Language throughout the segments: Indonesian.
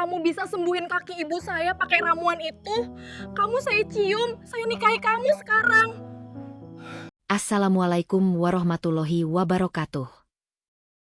kamu bisa sembuhin kaki ibu saya pakai ramuan itu, kamu saya cium, saya nikahi kamu sekarang. Assalamualaikum warahmatullahi wabarakatuh.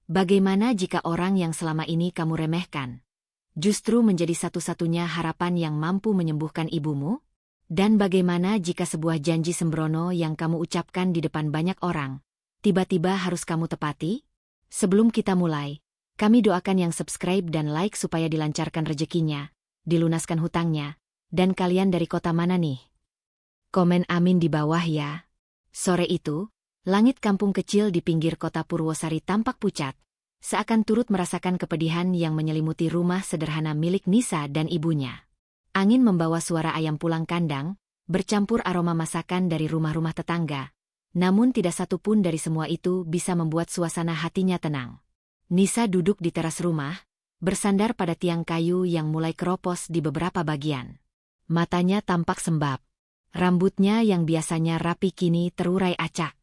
Bagaimana jika orang yang selama ini kamu remehkan justru menjadi satu-satunya harapan yang mampu menyembuhkan ibumu? Dan bagaimana jika sebuah janji sembrono yang kamu ucapkan di depan banyak orang tiba-tiba harus kamu tepati? Sebelum kita mulai, kami doakan yang subscribe dan like supaya dilancarkan rezekinya, dilunaskan hutangnya, dan kalian dari kota mana nih? Komen amin di bawah ya. Sore itu, langit kampung kecil di pinggir kota Purwosari tampak pucat, seakan turut merasakan kepedihan yang menyelimuti rumah sederhana milik Nisa dan ibunya. Angin membawa suara ayam pulang kandang, bercampur aroma masakan dari rumah-rumah tetangga. Namun tidak satu pun dari semua itu bisa membuat suasana hatinya tenang. Nisa duduk di teras rumah, bersandar pada tiang kayu yang mulai keropos di beberapa bagian. Matanya tampak sembab. Rambutnya yang biasanya rapi kini terurai acak.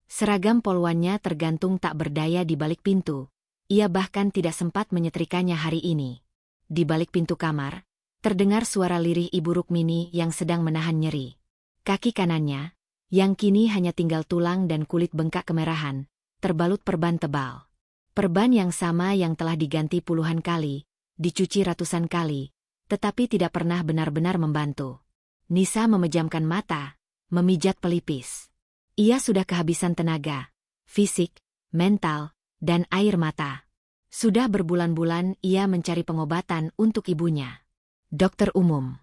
Seragam poluannya tergantung tak berdaya di balik pintu. Ia bahkan tidak sempat menyetrikanya hari ini. Di balik pintu kamar, terdengar suara lirih Ibu Rukmini yang sedang menahan nyeri. Kaki kanannya, yang kini hanya tinggal tulang dan kulit bengkak kemerahan, terbalut perban tebal. Perban yang sama yang telah diganti puluhan kali, dicuci ratusan kali, tetapi tidak pernah benar-benar membantu. Nisa memejamkan mata, memijat pelipis. Ia sudah kehabisan tenaga, fisik, mental, dan air mata. Sudah berbulan-bulan ia mencari pengobatan untuk ibunya. Dokter umum,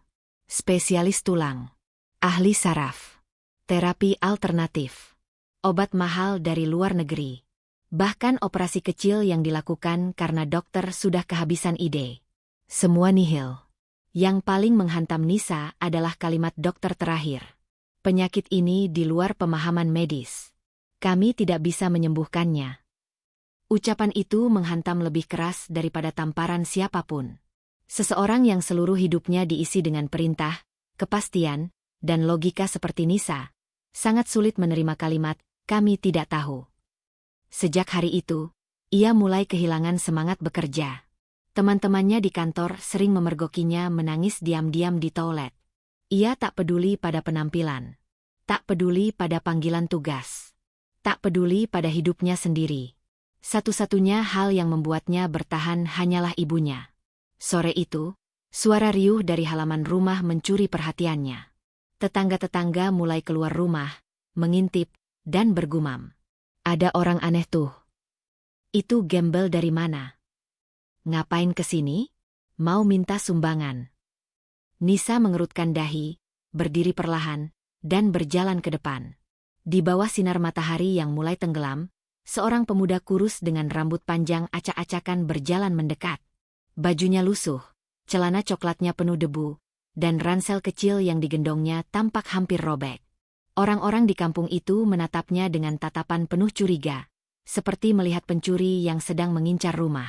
spesialis tulang, ahli saraf, terapi alternatif, obat mahal dari luar negeri. Bahkan operasi kecil yang dilakukan karena dokter sudah kehabisan ide. Semua nihil. Yang paling menghantam Nisa adalah kalimat dokter terakhir. Penyakit ini di luar pemahaman medis. Kami tidak bisa menyembuhkannya. Ucapan itu menghantam lebih keras daripada tamparan siapapun. Seseorang yang seluruh hidupnya diisi dengan perintah, kepastian, dan logika seperti Nisa, sangat sulit menerima kalimat, kami tidak tahu. Sejak hari itu, ia mulai kehilangan semangat bekerja. Teman-temannya di kantor sering memergokinya menangis diam-diam di toilet. Ia tak peduli pada penampilan. Tak peduli pada panggilan tugas. Tak peduli pada hidupnya sendiri. Satu-satunya hal yang membuatnya bertahan hanyalah ibunya. Sore itu, suara riuh dari halaman rumah mencuri perhatiannya. Tetangga-tetangga mulai keluar rumah, mengintip, dan bergumam. Ada orang aneh tuh. Itu gembel dari mana? Ngapain kesini? Mau minta sumbangan. Nisa mengerutkan dahi, berdiri perlahan, dan berjalan ke depan. Di bawah sinar matahari yang mulai tenggelam, seorang pemuda kurus dengan rambut panjang acak-acakan berjalan mendekat. Bajunya lusuh, celana coklatnya penuh debu, dan ransel kecil yang digendongnya tampak hampir robek. Orang-orang di kampung itu menatapnya dengan tatapan penuh curiga, seperti melihat pencuri yang sedang mengincar rumah.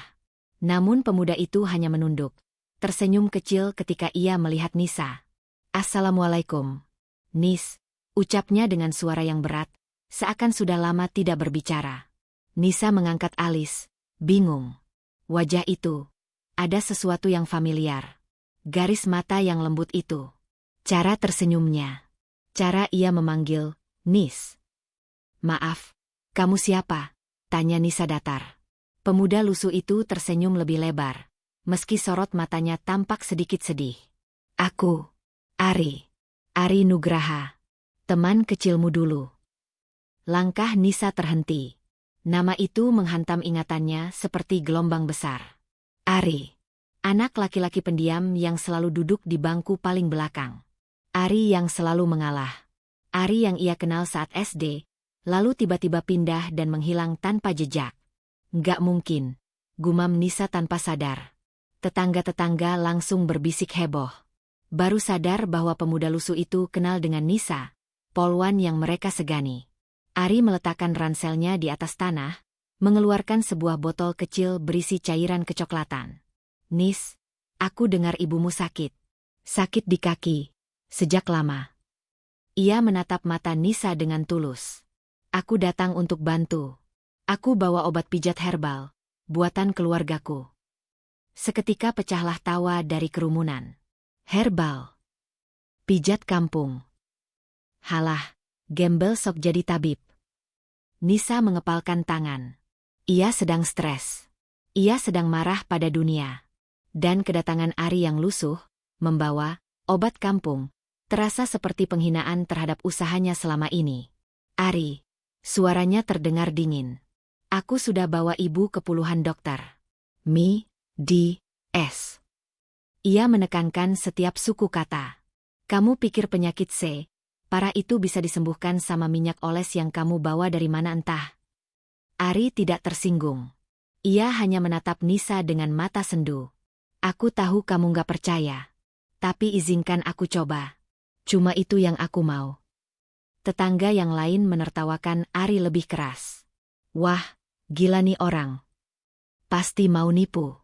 Namun pemuda itu hanya menunduk, tersenyum kecil ketika ia melihat Nisa. Assalamualaikum. Nis, ucapnya dengan suara yang berat, seakan sudah lama tidak berbicara. Nisa mengangkat alis, bingung. Wajah itu, ada sesuatu yang familiar. Garis mata yang lembut itu. Cara tersenyumnya. Cara ia memanggil, Nis. Maaf, kamu siapa? Tanya Nisa datar. Pemuda lusuh itu tersenyum lebih lebar, meski sorot matanya tampak sedikit sedih. Aku, Ari. Ari Nugraha. Teman kecilmu dulu. Langkah Nisa terhenti. Nama itu menghantam ingatannya seperti gelombang besar. Ari. Anak laki-laki pendiam yang selalu duduk di bangku paling belakang. Ari yang selalu mengalah. Ari yang ia kenal saat SD, lalu tiba-tiba pindah dan menghilang tanpa jejak. Nggak mungkin, gumam Nisa tanpa sadar. Tetangga-tetangga langsung berbisik heboh. Baru sadar bahwa pemuda lusuh itu kenal dengan Nisa, polwan yang mereka segani. Ari meletakkan ranselnya di atas tanah, mengeluarkan sebuah botol kecil berisi cairan kecoklatan. Nis, aku dengar ibumu sakit. Sakit di kaki. Sejak lama. Ia menatap mata Nisa dengan tulus. Aku datang untuk bantu. Aku bawa obat pijat herbal, buatan keluargaku. Seketika pecahlah tawa dari kerumunan. Herbal. Pijat kampung. Halah, gembel sok jadi tabib. Nisa mengepalkan tangan. Ia sedang stres. Ia sedang marah pada dunia. Dan kedatangan Ari yang lusuh, membawa obat kampung, terasa seperti penghinaan terhadap usahanya selama ini. Ari, suaranya terdengar dingin. Aku sudah bawa ibu ke puluhan dokter. S. Ia menekankan setiap suku kata. Kamu pikir penyakit C, parah itu bisa disembuhkan sama minyak oles yang kamu bawa dari mana entah? Ari tidak tersinggung. Ia hanya menatap Nisa dengan mata sendu. Aku tahu kamu gak percaya. Tapi izinkan aku coba. Cuma itu yang aku mau. Tetangga yang lain menertawakan Ari lebih keras. Wah, gila nih orang. Pasti mau nipu.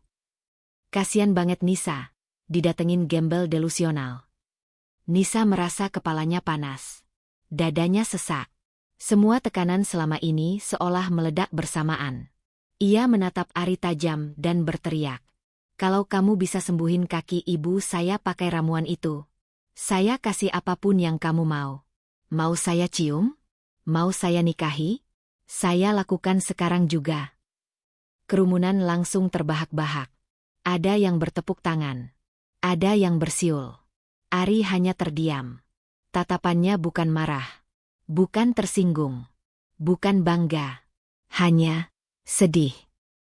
Kasian banget Nisa, didatengin gembel delusional. Nisa merasa kepalanya panas. Dadanya sesak. Semua tekanan selama ini seolah meledak bersamaan. Ia menatap Ari tajam dan berteriak. Kalau kamu bisa sembuhin kaki ibu saya pakai ramuan itu, saya kasih apapun yang kamu mau. Mau saya cium? Mau saya nikahi? Saya lakukan sekarang juga. Kerumunan langsung terbahak-bahak. Ada yang bertepuk tangan. Ada yang bersiul. Ari hanya terdiam. Tatapannya bukan marah. Bukan tersinggung. Bukan bangga. Hanya sedih.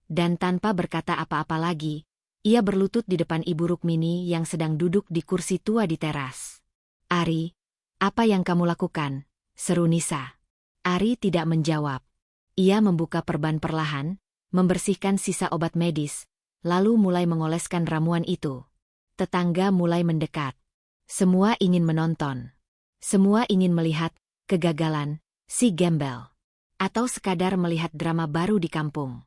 Dan tanpa berkata apa-apa lagi, ia berlutut di depan Ibu Rukmini yang sedang duduk di kursi tua di teras. Ari, apa yang kamu lakukan? Seru Nisa. Ari tidak menjawab. Ia membuka perban perlahan, membersihkan sisa obat medis, lalu mulai mengoleskan ramuan itu. Tetangga mulai mendekat. Semua ingin menonton. Semua ingin melihat kegagalan si gembel. Atau sekadar melihat drama baru di kampung.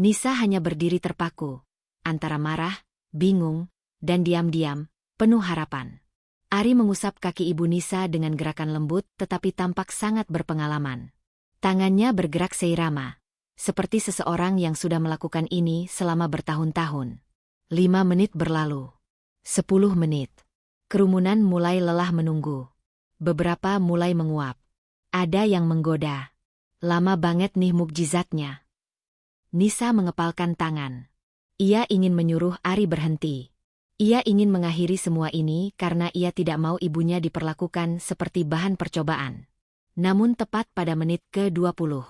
Nisa hanya berdiri terpaku, antara marah, bingung, dan diam-diam, penuh harapan. Ari mengusap kaki ibu Nisa dengan gerakan lembut tetapi tampak sangat berpengalaman. Tangannya bergerak seirama, seperti seseorang yang sudah melakukan ini selama bertahun-tahun. 5 menit berlalu. 10 menit. Kerumunan mulai lelah menunggu. Beberapa mulai menguap. Ada yang menggoda. Lama banget nih mukjizatnya. Nisa mengepalkan tangan. Ia ingin menyuruh Ari berhenti. Ia ingin mengakhiri semua ini karena ia tidak mau ibunya diperlakukan seperti bahan percobaan. Namun tepat pada menit ke-20.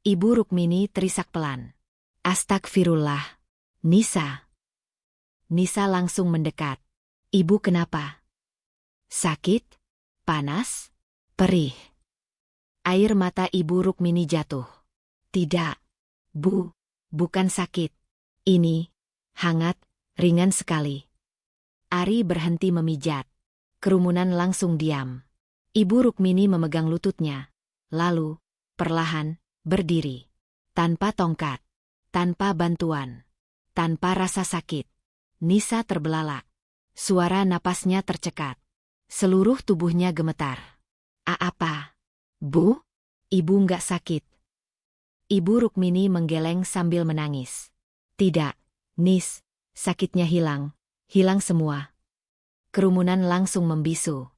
Ibu Rukmini terisak pelan. Astagfirullah. Nisa. Nisa langsung mendekat. Ibu kenapa? Sakit? Panas? Perih? Air mata Ibu Rukmini jatuh. Tidak. Bu, bukan sakit. Ini, hangat, ringan sekali. Ari berhenti memijat. Kerumunan langsung diam. Ibu Rukmini memegang lututnya. Lalu, perlahan, berdiri. Tanpa tongkat. Tanpa bantuan. Tanpa rasa sakit. Nisa terbelalak. Suara napasnya tercekat. Seluruh tubuhnya gemetar. Apa? Bu? Ibu nggak sakit. Ibu Rukmini menggeleng sambil menangis. Tidak, Nis, sakitnya hilang. Hilang semua. Kerumunan langsung membisu.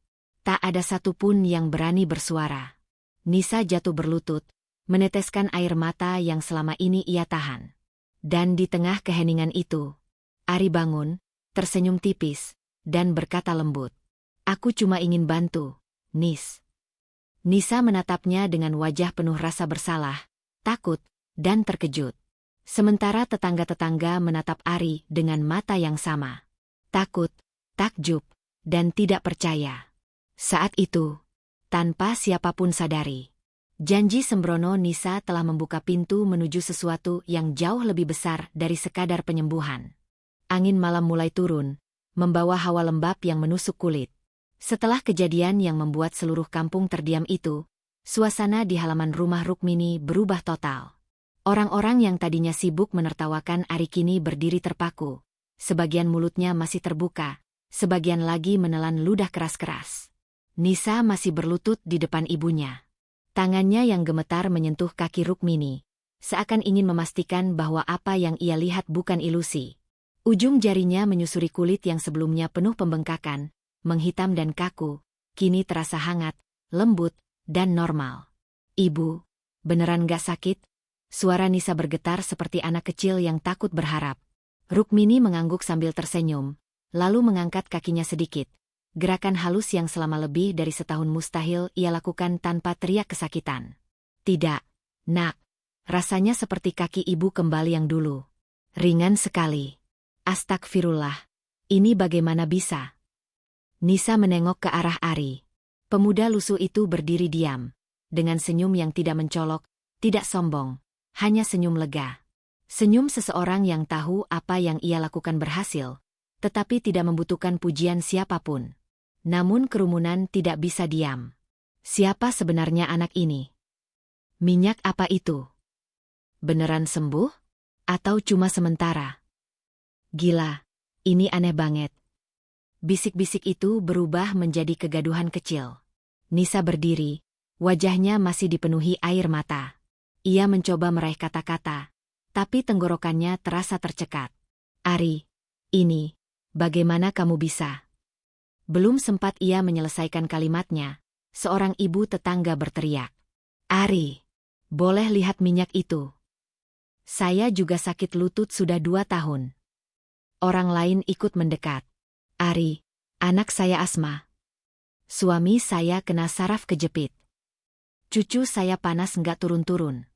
Tak ada satupun yang berani bersuara. Nisa jatuh berlutut, meneteskan air mata yang selama ini ia tahan. Dan di tengah keheningan itu, Ari bangun, tersenyum tipis, dan berkata lembut. Aku cuma ingin bantu, Nis. Nisa menatapnya dengan wajah penuh rasa bersalah, takut, dan terkejut. Sementara tetangga-tetangga menatap Ari dengan mata yang sama. Takut, takjub, dan tidak percaya. Saat itu, tanpa siapapun sadari, janji sembrono Nisa telah membuka pintu menuju sesuatu yang jauh lebih besar dari sekadar penyembuhan. Angin malam mulai turun, membawa hawa lembab yang menusuk kulit. Setelah kejadian yang membuat seluruh kampung terdiam itu, suasana di halaman rumah Rukmini berubah total. Orang-orang yang tadinya sibuk menertawakan Ari kini berdiri terpaku. Sebagian mulutnya masih terbuka, sebagian lagi menelan ludah keras-keras. Nisa masih berlutut di depan ibunya. Tangannya yang gemetar menyentuh kaki Rukmini, seakan ingin memastikan bahwa apa yang ia lihat bukan ilusi. Ujung jarinya menyusuri kulit yang sebelumnya penuh pembengkakan, menghitam dan kaku, kini terasa hangat, lembut, dan normal. Ibu, beneran gak sakit? Suara Nisa bergetar seperti anak kecil yang takut berharap. Rukmini mengangguk sambil tersenyum, lalu mengangkat kakinya sedikit. Gerakan halus yang selama lebih dari setahun mustahil ia lakukan tanpa teriak kesakitan. Tidak, nak. Rasanya seperti kaki ibu kembali yang dulu. Ringan sekali. Astagfirullah. Ini bagaimana bisa? Nisa menengok ke arah Ari. Pemuda lusuh itu berdiri diam, dengan senyum yang tidak mencolok, tidak sombong, hanya senyum lega. Senyum seseorang yang tahu apa yang ia lakukan berhasil, tetapi tidak membutuhkan pujian siapapun. Namun kerumunan tidak bisa diam. Siapa sebenarnya anak ini? Minyak apa itu? Beneran sembuh? Atau cuma sementara? Gila, ini aneh banget. Bisik-bisik itu berubah menjadi kegaduhan kecil. Nisa berdiri, wajahnya masih dipenuhi air mata. Ia mencoba meraih kata-kata, tapi tenggorokannya terasa tercekat. Ari, ini, bagaimana kamu bisa? Belum sempat ia menyelesaikan kalimatnya, seorang ibu tetangga berteriak. Ari, boleh lihat minyak itu? Saya juga sakit lutut sudah 2 tahun. Orang lain ikut mendekat. Ari, anak saya asma. Suami saya kena saraf kejepit. Cucu saya panas nggak turun-turun.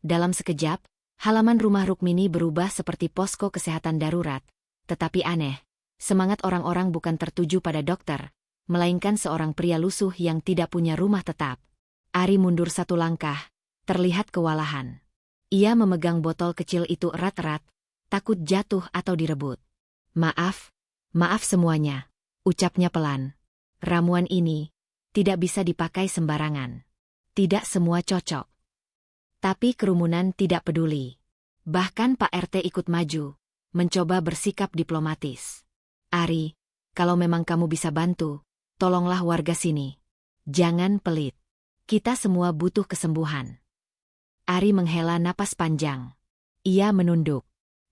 Dalam sekejap, halaman rumah Rukmini berubah seperti posko kesehatan darurat. Tetapi aneh, semangat orang-orang bukan tertuju pada dokter, melainkan seorang pria lusuh yang tidak punya rumah tetap. Ari mundur 1 langkah, terlihat kewalahan. Ia memegang botol kecil itu erat-erat, takut jatuh atau direbut. Maaf semuanya, ucapnya pelan. Ramuan ini tidak bisa dipakai sembarangan. Tidak semua cocok. Tapi kerumunan tidak peduli. Bahkan Pak RT ikut maju, mencoba bersikap diplomatis. Ari, kalau memang kamu bisa bantu, tolonglah warga sini. Jangan pelit. Kita semua butuh kesembuhan. Ari menghela napas panjang. Ia menunduk.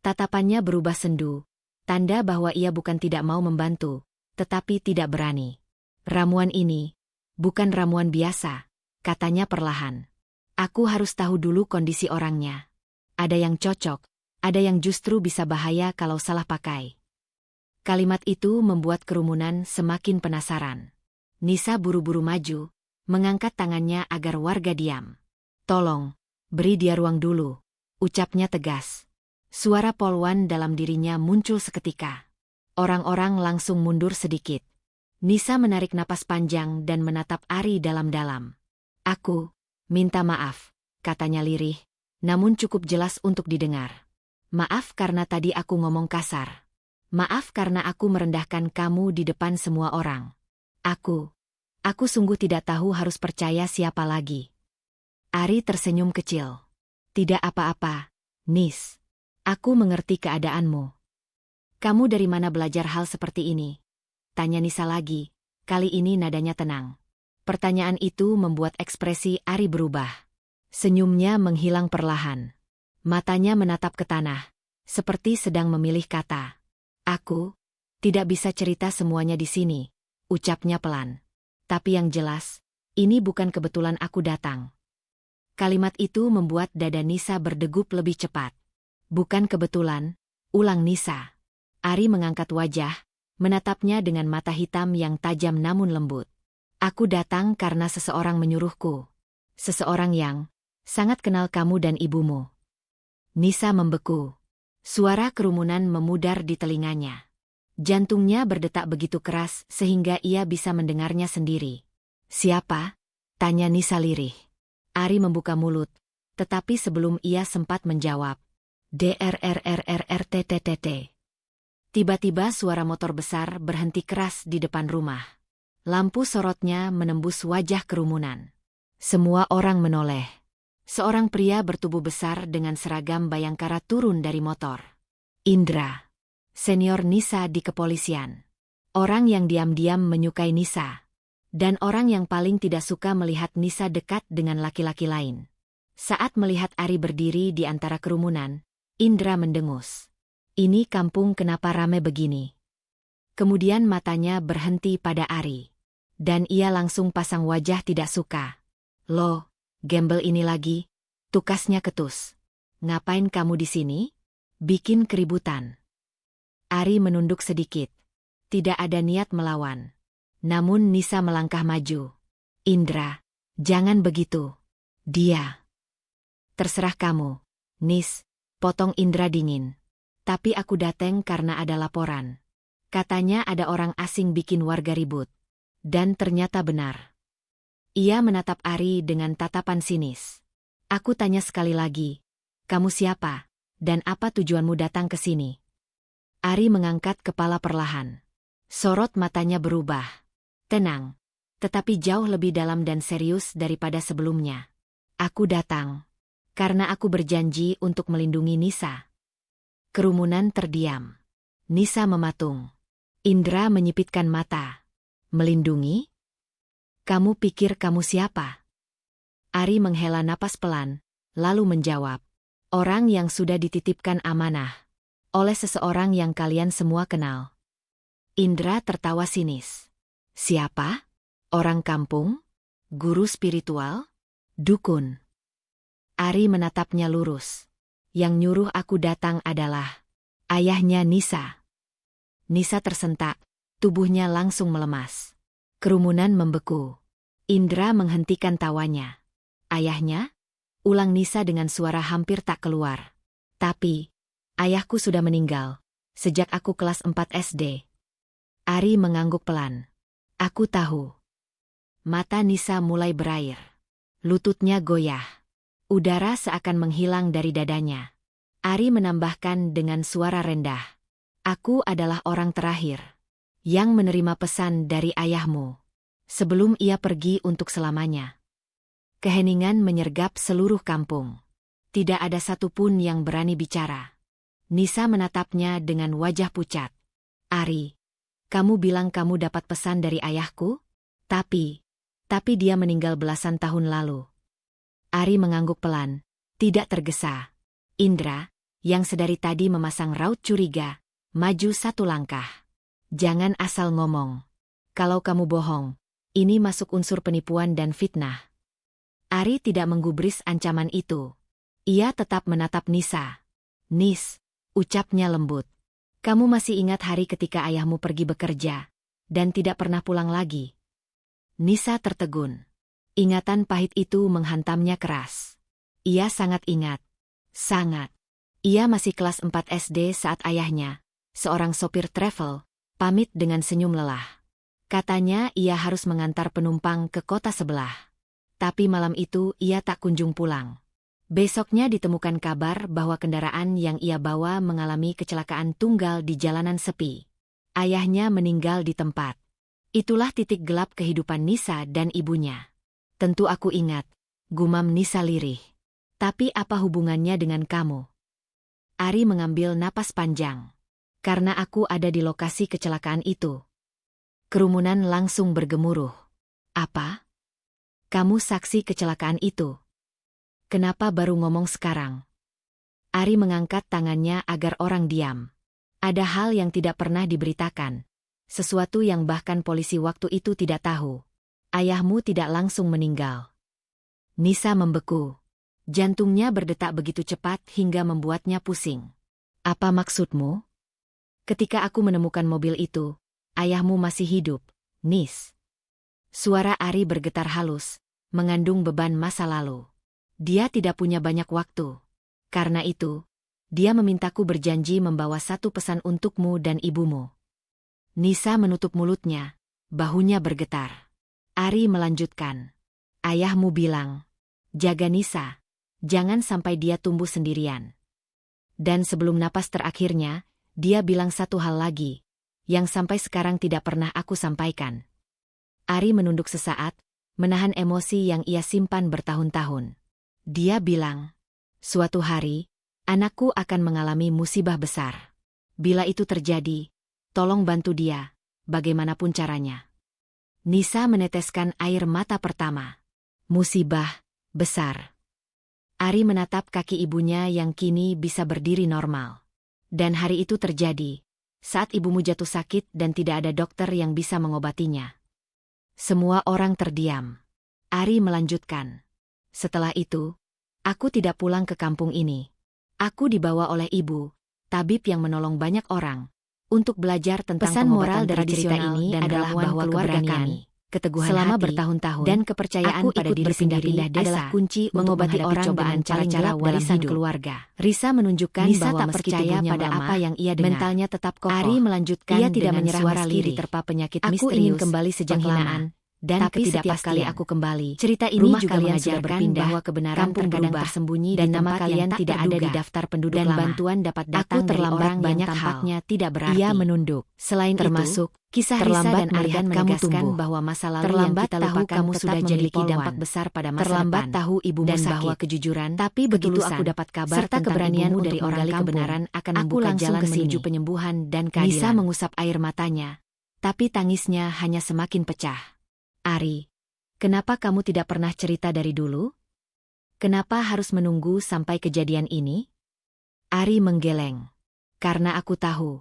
Tatapannya berubah sendu, tanda bahwa ia bukan tidak mau membantu, tetapi tidak berani. Ramuan ini bukan ramuan biasa, katanya perlahan. Aku harus tahu dulu kondisi orangnya. Ada yang cocok, ada yang justru bisa bahaya kalau salah pakai. Kalimat itu membuat kerumunan semakin penasaran. Nisa buru-buru maju, mengangkat tangannya agar warga diam. Tolong, beri dia ruang dulu, ucapnya tegas. Suara polwan dalam dirinya muncul seketika. Orang-orang langsung mundur sedikit. Nisa menarik napas panjang dan menatap Ari dalam-dalam. Aku minta maaf, katanya lirih, namun cukup jelas untuk didengar. Maaf karena tadi aku ngomong kasar. Maaf karena aku merendahkan kamu di depan semua orang. Aku sungguh tidak tahu harus percaya siapa lagi. Ari tersenyum kecil. Tidak apa-apa, Nis. Aku mengerti keadaanmu. Kamu dari mana belajar hal seperti ini? Tanya Nisa lagi, kali ini nadanya tenang. Pertanyaan itu membuat ekspresi Ari berubah. Senyumnya menghilang perlahan. Matanya menatap ke tanah, seperti sedang memilih kata. Aku tidak bisa cerita semuanya di sini, ucapnya pelan. Tapi yang jelas, ini bukan kebetulan aku datang. Kalimat itu membuat dada Nisa berdegup lebih cepat. Bukan kebetulan, ulang Nisa. Ari mengangkat wajah, menatapnya dengan mata hitam yang tajam namun lembut. Aku datang karena seseorang menyuruhku. Seseorang yang sangat kenal kamu dan ibumu. Nisa membeku. Suara kerumunan memudar di telinganya. Jantungnya berdetak begitu keras sehingga ia bisa mendengarnya sendiri. Siapa? Tanya Nisa lirih. Ari membuka mulut, tetapi sebelum ia sempat menjawab, DRRRRRTTTT. Tiba-tiba suara motor besar berhenti keras di depan rumah. Lampu sorotnya menembus wajah kerumunan. Semua orang menoleh. Seorang pria bertubuh besar dengan seragam Bayangkara turun dari motor. Indra, senior Nisa di kepolisian. Orang yang diam-diam menyukai Nisa. Dan orang yang paling tidak suka melihat Nisa dekat dengan laki-laki lain. Saat melihat Ari berdiri di antara kerumunan, Indra mendengus. Ini kampung kenapa rame begini? Kemudian matanya berhenti pada Ari. Dan ia langsung pasang wajah tidak suka. Loh, gembel ini lagi? Tukasnya ketus. Ngapain kamu di sini? Bikin keributan. Ari menunduk sedikit. Tidak ada niat melawan. Namun Nisa melangkah maju. Indra, jangan begitu. Dia. Terserah kamu, Nis, potong Indra dingin. Tapi aku dateng karena ada laporan. Katanya ada orang asing bikin warga ribut. Dan ternyata benar. Ia menatap Ari dengan tatapan sinis. Aku tanya sekali lagi, kamu siapa? Dan apa tujuanmu datang ke sini? Ari mengangkat kepala perlahan. Sorot matanya berubah. Tenang, tetapi jauh lebih dalam dan serius daripada sebelumnya. Aku datang karena aku berjanji untuk melindungi Nisa. Kerumunan terdiam. Nisa mematung. Indra menyipitkan mata. Melindungi? Kamu pikir kamu siapa? Ari menghela napas pelan, lalu menjawab. Orang yang sudah dititipkan amanah. Oleh seseorang yang kalian semua kenal. Indra tertawa sinis. Siapa? Orang kampung? Guru spiritual? Dukun? Ari menatapnya lurus. Yang nyuruh aku datang adalah ayahnya Nisa. Nisa tersentak. Tubuhnya langsung melemas. Kerumunan membeku. Indra menghentikan tawanya. Ayahnya? Ulang Nisa dengan suara hampir tak keluar. Tapi, ayahku sudah meninggal. Sejak aku kelas 4 SD. Ari mengangguk pelan. Aku tahu. Mata Nisa mulai berair. Lututnya goyah. Udara seakan menghilang dari dadanya. Ari menambahkan dengan suara rendah. Aku adalah orang terakhir yang menerima pesan dari ayahmu. Sebelum ia pergi untuk selamanya. Keheningan menyergap seluruh kampung. Tidak ada satupun yang berani bicara. Nisa menatapnya dengan wajah pucat. Ari, kamu bilang kamu dapat pesan dari ayahku? Tapi dia meninggal belasan tahun lalu. Ari mengangguk pelan, tidak tergesa. Indra, yang sedari tadi memasang raut curiga, maju satu langkah. Jangan asal ngomong. Kalau kamu bohong, ini masuk unsur penipuan dan fitnah. Ari tidak menggubris ancaman itu. Ia tetap menatap Nisa. Nis, ucapnya lembut. Kamu masih ingat hari ketika ayahmu pergi bekerja, dan tidak pernah pulang lagi? Nisa tertegun. Ingatan pahit itu menghantamnya keras. Ia sangat ingat. Sangat. Ia masih kelas 4 SD saat ayahnya, seorang sopir travel, pamit dengan senyum lelah. Katanya ia harus mengantar penumpang ke kota sebelah. Tapi malam itu ia tak kunjung pulang. Besoknya ditemukan kabar bahwa kendaraan yang ia bawa mengalami kecelakaan tunggal di jalanan sepi. Ayahnya meninggal di tempat. Itulah titik gelap kehidupan Nisa dan ibunya. Tentu aku ingat, gumam Nisa lirih. Tapi apa hubungannya dengan kamu? Ari mengambil napas panjang. Karena aku ada di lokasi kecelakaan itu. Kerumunan langsung bergemuruh. Apa? Kamu saksi kecelakaan itu? Kenapa baru ngomong sekarang? Ari mengangkat tangannya agar orang diam. Ada hal yang tidak pernah diberitakan. Sesuatu yang bahkan polisi waktu itu tidak tahu. Ayahmu tidak langsung meninggal. Nisa membeku. Jantungnya berdetak begitu cepat hingga membuatnya pusing. Apa maksudmu? Ketika aku menemukan mobil itu, ayahmu masih hidup, Nis. Suara Ari bergetar halus, mengandung beban masa lalu. Dia tidak punya banyak waktu. Karena itu, dia memintaku berjanji membawa satu pesan untukmu dan ibumu. Nisa menutup mulutnya, bahunya bergetar. Ari melanjutkan. Ayahmu bilang, jaga Nisa, jangan sampai dia tumbuh sendirian. Dan sebelum napas terakhirnya, dia bilang satu hal lagi, yang sampai sekarang tidak pernah aku sampaikan. Ari menunduk sesaat, menahan emosi yang ia simpan bertahun-tahun. Dia bilang, suatu hari, anakku akan mengalami musibah besar. Bila itu terjadi, tolong bantu dia, bagaimanapun caranya. Nisa meneteskan air mata pertama. Musibah besar. Ari menatap kaki ibunya yang kini bisa berdiri normal. Dan hari itu terjadi saat ibumu jatuh sakit dan tidak ada dokter yang bisa mengobatinya. Semua orang terdiam. Ari melanjutkan. Setelah itu, aku tidak pulang ke kampung ini. Aku dibawa oleh ibu, tabib yang menolong banyak orang, untuk belajar tentang pesan moral dari cerita ini dan adalah bahwa keluarga kami, keteguhan selama hati, bertahun-tahun dan kepercayaan pada diri berpindah-pindah desa adalah kunci mengobati orang dengan cara-cara warisan keluarga. Risa menunjukkan Nisa bahwa tak percaya pada apa yang ia dengar. Mentalnya tetap kokoh. Ari melanjutkan ia tidak menyerah suara lirih diterpa penyakit misterius. Aku ingin kembali sejak lama. Dan tapi setiap kali aku kembali, cerita ini rumah juga mengajarkan bahwa kebenaran terkadang tersembunyi dan nama kalian tidak ada di daftar penduduk dan lama. Bantuan dapat datang dari orang banyak tampaknya tidak berarti. Ia menunduk. Selain termasuk kisah Risa dan Aryan menegaskan bahwa masa lalu terlambat yang kita lupakan kamu sudah memiliki dampak besar pada masa terlambat depan. Tahu ibumu dan sakit. Bahwa kejujuran, tapi begitu aku dapat kabar serta keberanianmu dari orang kebenaran akan membuka jalan menuju penyembuhan dan keadilan. Nisa mengusap air matanya, tapi tangisnya hanya semakin pecah. Ari, kenapa kamu tidak pernah cerita dari dulu? Kenapa harus menunggu sampai kejadian ini? Ari menggeleng. Karena aku tahu,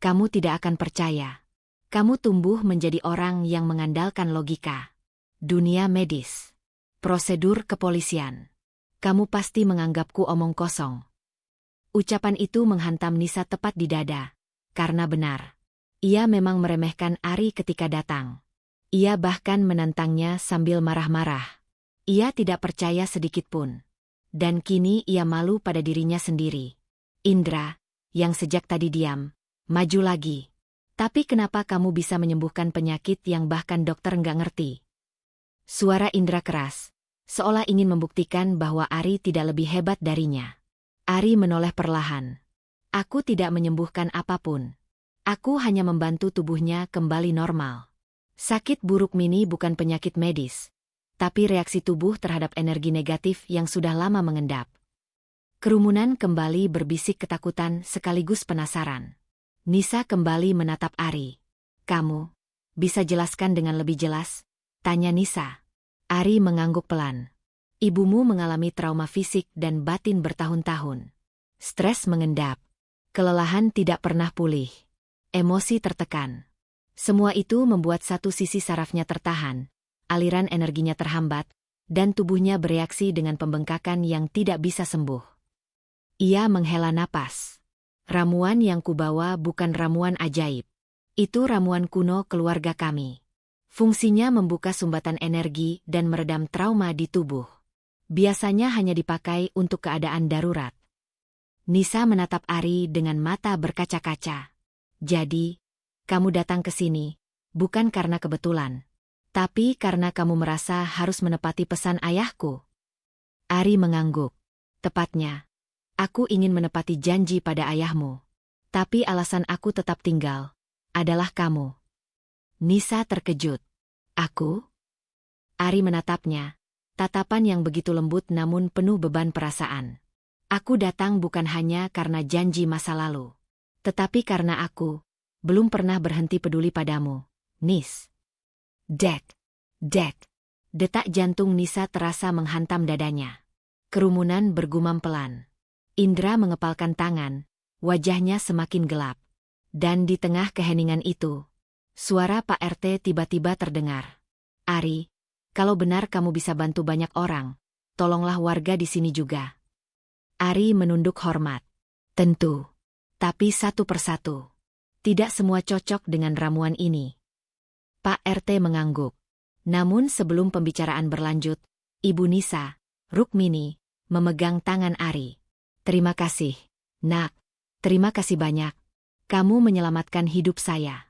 kamu tidak akan percaya. Kamu tumbuh menjadi orang yang mengandalkan logika. Dunia medis. Prosedur kepolisian. Kamu pasti menganggapku omong kosong. Ucapan itu menghantam Nisa tepat di dada. Karena benar. Ia memang meremehkan Ari ketika datang. Ia bahkan menantangnya sambil marah-marah. Ia tidak percaya sedikitpun. Dan kini ia malu pada dirinya sendiri. Indra, yang sejak tadi diam, maju lagi. Tapi kenapa kamu bisa menyembuhkan penyakit yang bahkan dokter nggak ngerti? Suara Indra keras, seolah ingin membuktikan bahwa Ari tidak lebih hebat darinya. Ari menoleh perlahan. Aku tidak menyembuhkan apapun. Aku hanya membantu tubuhnya kembali normal. Sakit buruk Mini bukan penyakit medis, tapi reaksi tubuh terhadap energi negatif yang sudah lama mengendap. Kerumunan kembali berbisik ketakutan sekaligus penasaran. Nisa kembali menatap Ari. Kamu bisa jelaskan dengan lebih jelas? Tanya Nisa. Ari mengangguk pelan. Ibumu mengalami trauma fisik dan batin bertahun-tahun. Stres mengendap. Kelelahan tidak pernah pulih. Emosi tertekan. Semua itu membuat satu sisi sarafnya tertahan, aliran energinya terhambat, dan tubuhnya bereaksi dengan pembengkakan yang tidak bisa sembuh. Ia menghela napas. Ramuan yang kubawa bukan ramuan ajaib. Itu ramuan kuno keluarga kami. Fungsinya membuka sumbatan energi dan meredam trauma di tubuh. Biasanya hanya dipakai untuk keadaan darurat. Nisa menatap Ari dengan mata berkaca-kaca. Jadi, kamu datang ke sini, bukan karena kebetulan, tapi karena kamu merasa harus menepati pesan ayahku. Ari mengangguk. Tepatnya, aku ingin menepati janji pada ayahmu. Tapi alasan aku tetap tinggal adalah kamu. Nisa terkejut. Aku? Ari menatapnya, tatapan yang begitu lembut namun penuh beban perasaan. Aku datang bukan hanya karena janji masa lalu, tetapi karena aku belum pernah berhenti peduli padamu, Nis. Dek. Detak jantung Nisa terasa menghantam dadanya. Kerumunan bergumam pelan. Indra mengepalkan tangan, wajahnya semakin gelap. Dan di tengah keheningan itu, suara Pak RT tiba-tiba terdengar. Ari, kalau benar kamu bisa bantu banyak orang, tolonglah warga di sini juga. Ari menunduk hormat. Tentu. Tapi satu persatu. Tidak semua cocok dengan ramuan ini. Pak RT mengangguk. Namun sebelum pembicaraan berlanjut, Ibu Nisa, Rukmini, memegang tangan Ari. Terima kasih, Nak. Terima kasih banyak. Kamu menyelamatkan hidup saya.